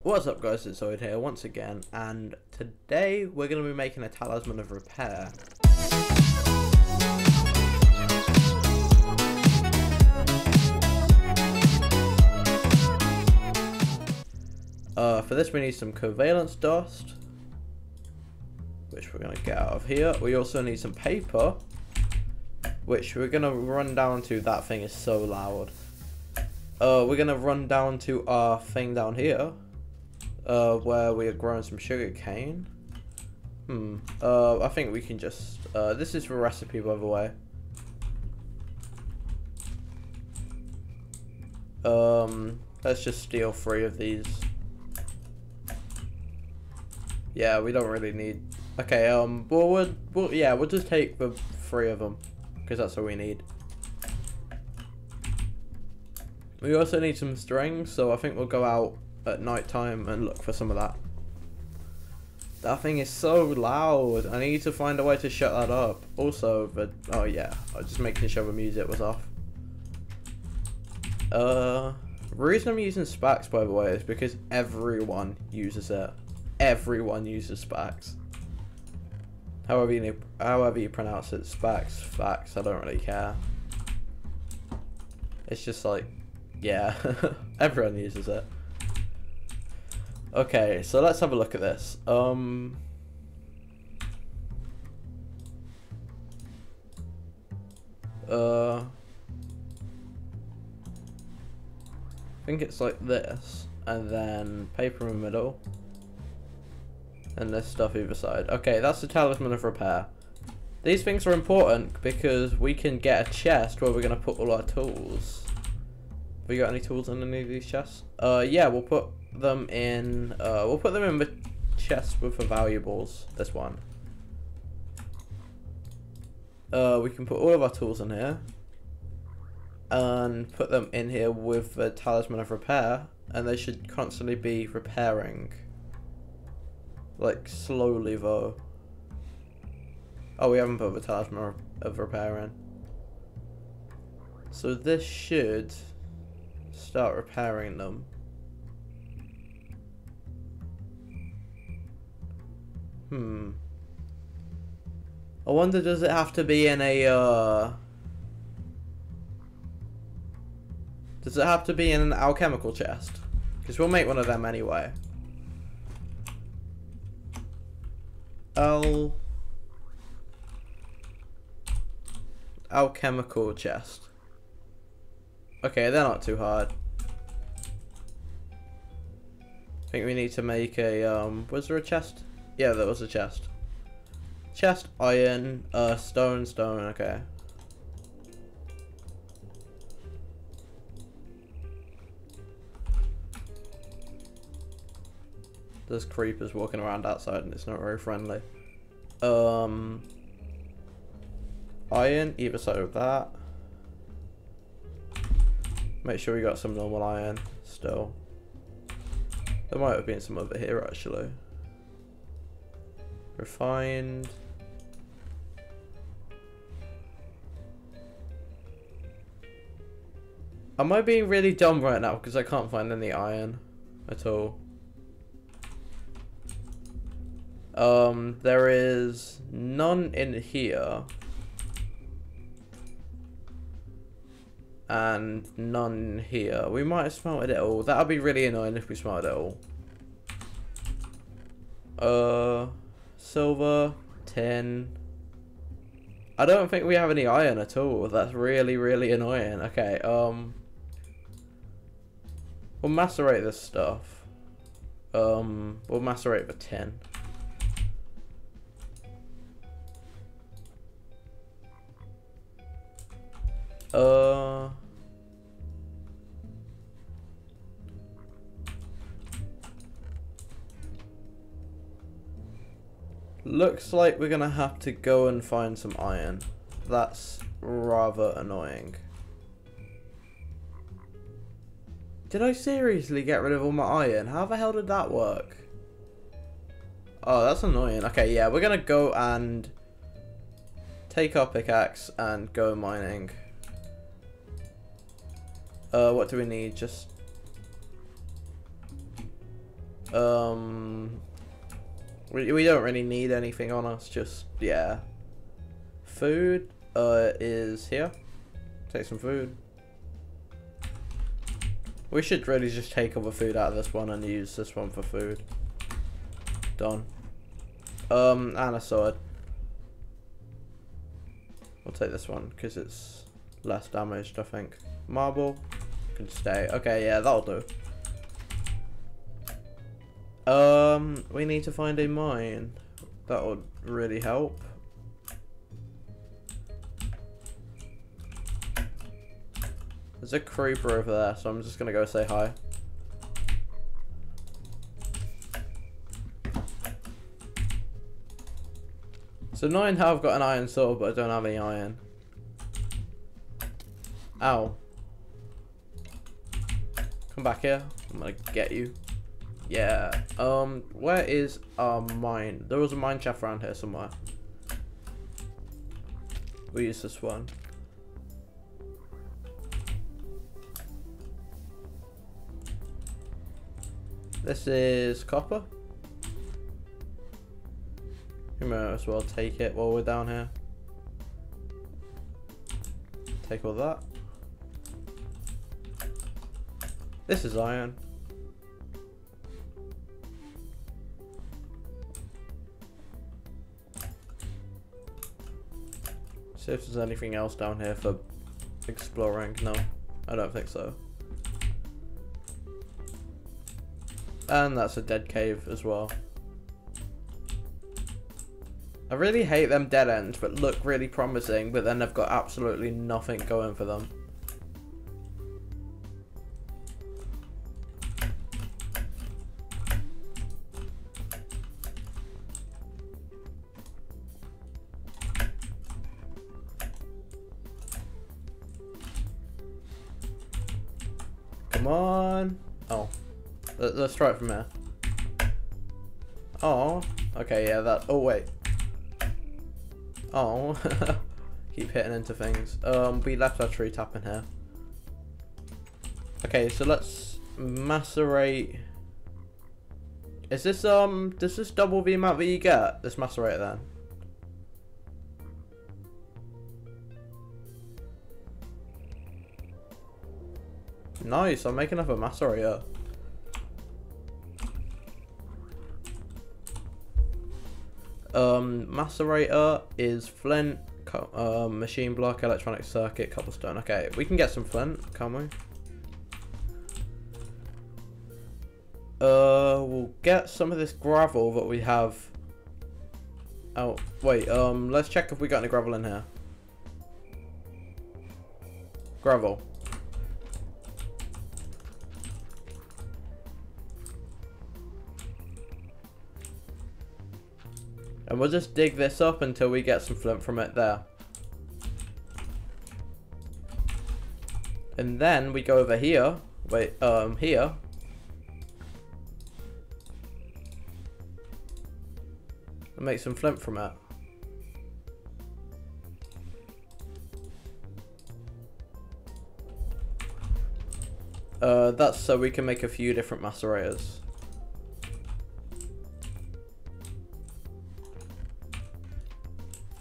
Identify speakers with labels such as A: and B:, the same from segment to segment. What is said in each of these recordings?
A: What's up guys, it's Oidh here once again, and today we're going to be making a Talisman of Repair. For this we need some covalence dust, which we're going to get out of here. We also need some paper, which we're going to run down to, that thing is so loud. We're going to run down to our thing down here. Where we are growing some sugar cane. I think we can just, this is for recipe by the way. Let's just steal 3 of these. Yeah, we don't really need, okay, we'll just take the 3 of them, because that's all we need. We also need some string, so I think we'll go out at night time and look for some of that. That thing is so loud. I need to find a way to shut that up. Also, oh yeah, I was just making sure the music was off. The reason I'm using Spax, by the way, is because everyone uses it. Everyone uses Spax. However you pronounce it, Spax, Fax, I don't really care. It's just like, yeah, everyone uses it. Okay, so let's have a look at this. I think it's like this, and then paper in the middle, and this stuff either side. Okay, that's the Talisman of Repair. These things are important because we can get a chest where we're going to put all our tools. Have we got any tools in any of these chests? Yeah, we'll put them in the chest with the valuables. This one. We can put all of our tools in here and put them in here with the Talisman of Repair, and they should constantly be repairing, like slowly though. Oh, we haven't put the Talisman of Repair in, so this should start repairing them. I wonder, does it have to be in a, does it have to be in an alchemical chest? Because we'll make one of them anyway. Alchemical chest. Okay, they're not too hard. I think we need to make a, was there a chest? Yeah, there was a chest. Chest, iron, stone, okay. There's creepers walking around outside and it's not very friendly. Iron, either side of that. Make sure we got some normal iron still. There might have been some over here actually. Refined. Am I being really dumb right now because I can't find any iron at all? There is none in here. And none here. We might have smelted it all. That would be really annoying if we smelted it all. Silver, tin. I don't think we have any iron at all. That's really, really annoying. Okay, we'll macerate this stuff. We'll macerate the tin. Looks like we're gonna have to go and find some iron. That's rather annoying. Did I seriously get rid of all my iron? How the hell did that work? Oh, that's annoying. Okay, yeah, we're gonna go and take our pickaxe and go mining. What do we need? Just We don't really need anything on us, just, yeah. Food, is here. Take some food. We should really just take other food out of this one and use this one for food. Done. And a sword. We'll take this one, because it's less damaged, I think. Marble, can stay. Okay, yeah, that'll do. We need to find a mine. That would really help. There's a creeper over there, so I'm just gonna go say hi. It's annoying how I've got an iron sword, but I don't have any iron. Ow. Come back here. I'm gonna get you. Yeah. Where is our mine? There was a mine shaft around here somewhere. We'll use this one. This is copper. We might as well take it while we're down here. Take all that. This is iron. See if there's anything else down here for exploring. No, I don't think so. And that's a dead cave as well. I really hate them dead ends, but look really promising, but then they've got absolutely nothing going for them. Come on. Oh. Let's try it from here. Oh. Okay, yeah, that. Oh, wait. Oh. Keep hitting into things. We left our tree tap in here. Okay, so let's macerate. Is this, does this double the amount that you get? This macerate then? Nice, I'm making up a macerator. Macerator is flint, machine block, electronic circuit, cobblestone. Okay, we can get some flint, can't we? We'll get some of this gravel that we have. Oh, wait, let's check if we got any gravel in here. Gravel. And we'll just dig this up until we get some flint from it there. And then we go over here. Wait, here. And make some flint from it. That's so we can make a few different macerators.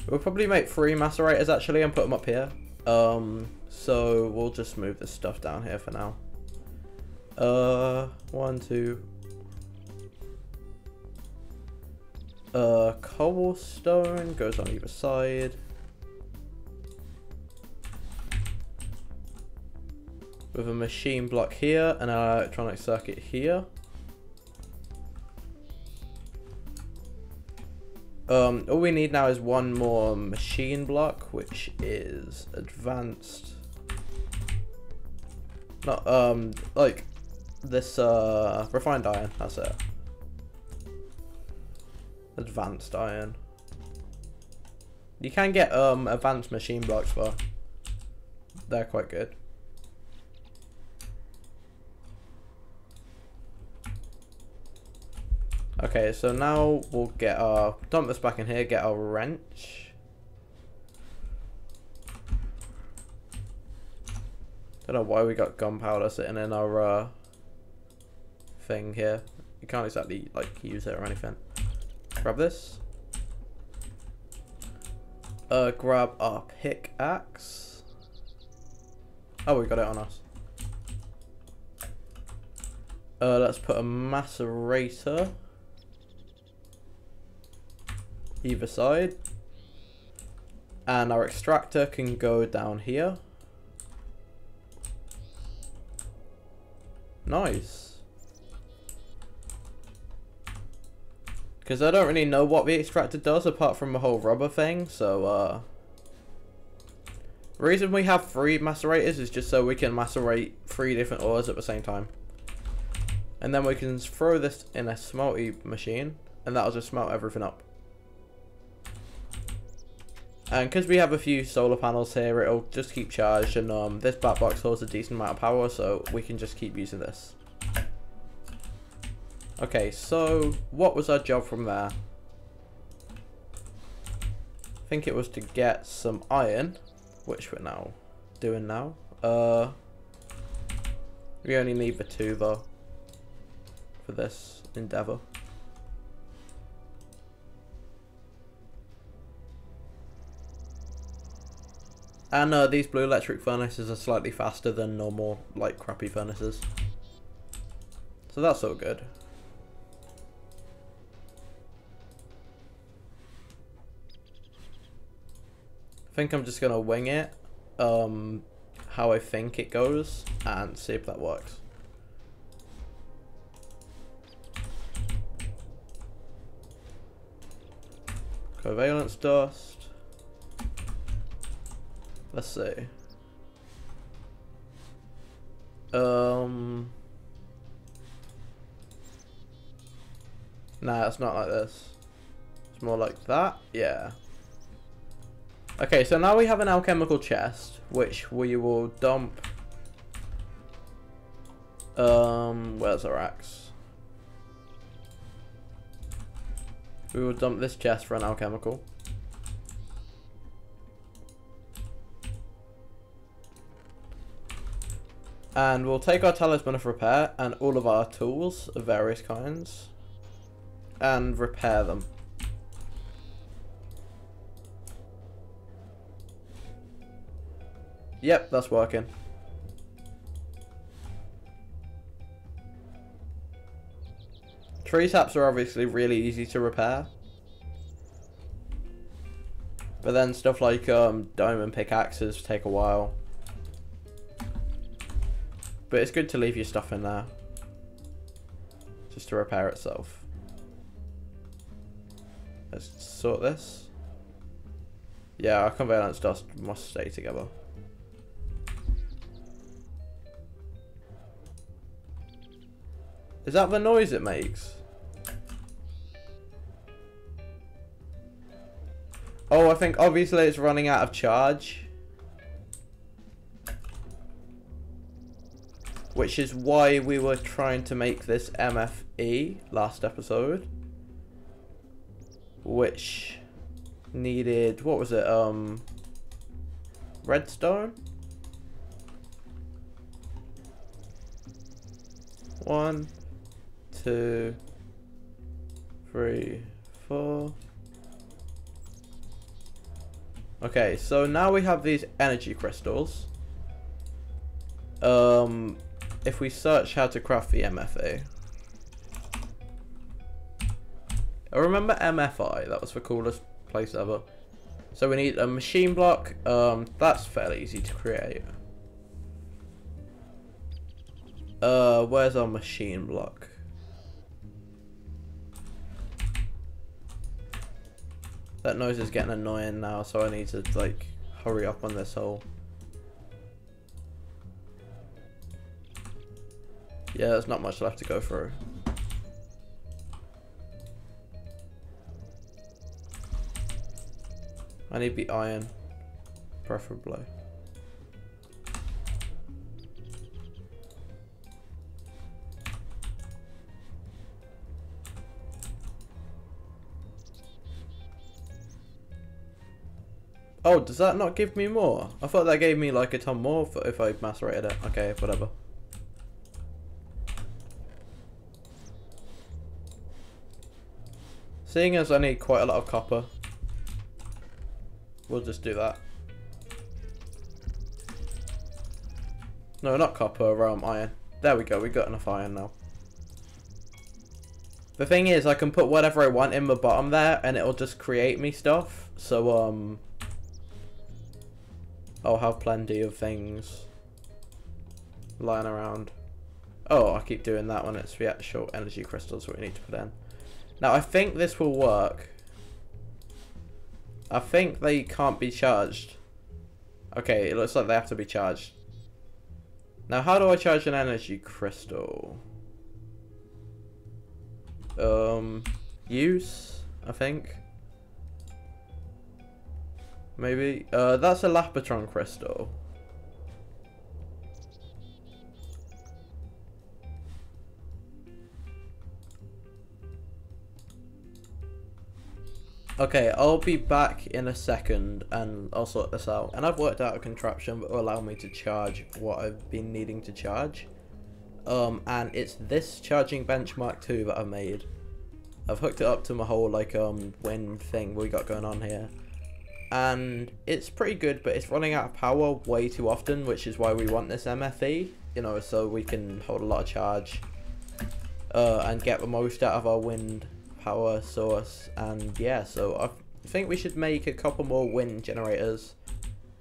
A: We'll probably make 3 macerators actually and put them up here. So we'll just move this stuff down here for now. 1, 2. Cobblestone goes on either side. With a machine block here and an electronic circuit here. All we need now is one more machine block, which is advanced. Not, like this, refined iron, that's it. Advanced iron. You can get, advanced machine blocks, but they're quite good. Okay, so now we'll get our, dump this back in here, get our wrench. Don't know why we got gunpowder sitting in our thing here. you can't exactly like use it or anything. Grab this. Grab our pickaxe. Oh, we got it on us. Let's put a macerator either side. And our extractor can go down here. Nice. Because I don't really know what the extractor does apart from the whole rubber thing, so the reason we have 3 macerators is just so we can macerate 3 different ores at the same time. And then we can throw this in a smelty machine, and that'll just smelt everything up. And because we have a few solar panels here, it'll just keep charged, and this black box holds a decent amount of power, so we can just keep using this. Okay, so what was our job from there? I think it was to get some iron, which we're now doing now. We only need the 2 though for this endeavor. And these blue electric furnaces are slightly faster than normal, like, crappy furnaces. So that's all good. I think I'm just gonna wing it, how I think it goes, and see if that works. Covalence dust. Let's see. Nah, it's not like this. It's more like that. Yeah. Okay, so now we have an alchemical chest, which we will dump. Where's our axe? We will dump this chest for an alchemical. And we'll take our Talisman of Repair and all of our tools of various kinds and repair them. Yep, that's working. Tree saps are obviously really easy to repair. But then stuff like diamond pickaxes take a while. But it's good to leave your stuff in there, just to repair itself. Let's sort this. Yeah, our covalence dust must stay together. Is that the noise it makes? Oh, I think obviously it's running out of charge. Which is why we were trying to make this MFE last episode. Which needed, what was it, redstone? 1, 2, 3, 4. Okay, so now we have these energy crystals. If we search how to craft the MFA. I remember MFI, that was the coolest place ever. So we need a machine block, that's fairly easy to create. Where's our machine block? That noise is getting annoying now, so I need to like hurry up on this whole. Yeah, there's not much left to go through. I need the iron, preferably. Oh, does that not give me more? I thought that gave me like a ton more if I macerated it. Okay, whatever. Seeing as I need quite a lot of copper, we'll just do that. No, not copper, iron. There we go, we got enough iron now. The thing is, I can put whatever I want in the bottom there, and it'll just create me stuff. So, I'll have plenty of things lying around. Oh, I keep doing that when it's the actual energy crystals that we need to put in. Now, I think this will work. I think they can't be charged. Okay, it looks like they have to be charged. Now, how do I charge an energy crystal? Use, I think. Maybe. That's a Lapotron crystal. Okay, I'll be back in a second and I'll sort this out. And I've worked out a contraption that will allow me to charge what I've been needing to charge. And it's this charging bench Mark 2 that I've made. I've hooked it up to my whole like wind thing we got going on here. And it's pretty good, but it's running out of power way too often, which is why we want this MFE, you know, so we can hold a lot of charge and get the most out of our wind power source. And yeah, so I think we should make a couple more wind generators,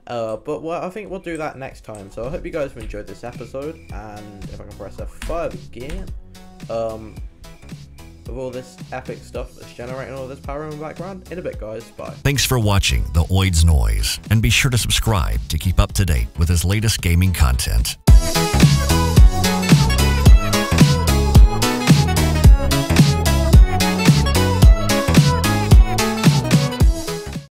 A: but well, I think we'll do that next time. So I hope you guys have enjoyed this episode, and if I can press F5 again, with all this epic stuff that's generating all this power in the background. In a bit, guys. Bye.
B: Thanks for watching The Oidh's Noise, and be sure to subscribe to keep up to date with his latest gaming content.